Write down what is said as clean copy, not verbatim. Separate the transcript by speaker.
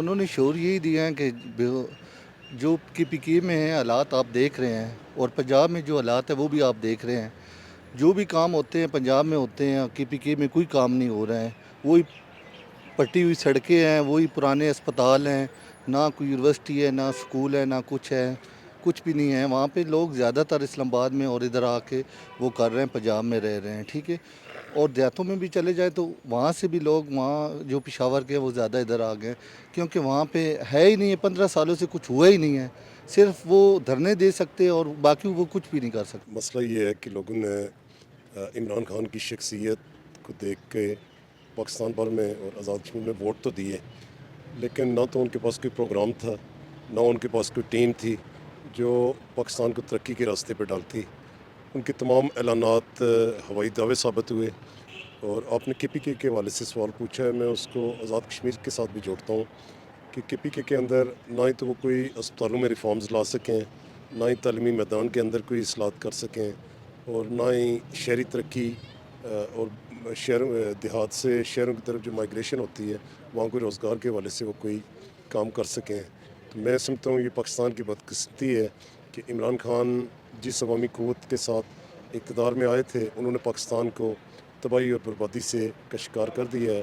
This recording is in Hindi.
Speaker 1: उन्होंने शोर यही दिया है कि जो केपीके में है हालात आप देख रहे हैं, और पंजाब में जो हालात है वो भी आप देख रहे हैं। जो भी काम होते हैं पंजाब में होते हैं, केपीके में कोई काम नहीं हो रहा है। वही पट्टी हुई सड़कें हैं, वही पुराने अस्पताल हैं, ना कोई यूनिवर्सिटी है, ना स्कूल है, ना कुछ है, कुछ भी नहीं है। वहाँ पे लोग ज़्यादातर इस्लामाबाद में और इधर आके वो कर रहे हैं, पंजाब में रह रहे हैं, ठीक है। और देहातों में भी चले जाए तो वहाँ से भी लोग, वहाँ जो पेशावर के वो ज़्यादा इधर आ गए, क्योंकि वहाँ पे है ही नहीं है, 15 सालों से कुछ हुआ ही नहीं है। सिर्फ वो धरने दे सकते हैं और बाकी वो कुछ भी नहीं कर सकते।
Speaker 2: मसला ये है कि लोगों ने इमरान खान की शख्सियत को देख के पाकिस्तान भर में और आज़ाद कश्मीर में वोट तो दिए, लेकिन ना तो उनके पास कोई प्रोग्राम था, ना उनके पास कोई टीम थी जो पाकिस्तान को तरक्की के रास्ते पर डालती। उनके तमाम ऐलानात हवाई दावे साबित हुए। और आपने केपीके के हवाले से सवाल पूछा है, मैं उसको आज़ाद कश्मीर के साथ भी जोड़ता हूँ कि केपीके के अंदर ना ही तो वो कोई अस्पतालों में रिफॉर्म्स ला सकें, ना ही तालीमी मैदान के अंदर कोई इस्लाहत कर सकें, और ना ही शहरी तरक्की और शहरों देहात से शहरों की तरफ जो माइग्रेशन होती है वहाँ कोई रोज़गार के हवाले से वो कोई काम कर सकें। तो मैं समझता हूँ ये पाकिस्तान की बदकिस्मती है कि इमरान खान जिस अवामी क़ुव्वत के साथ इक़्तिदार में आए थे, उन्होंने पाकिस्तान को तबाही और बर्बादी से का शिकार कर दिया है।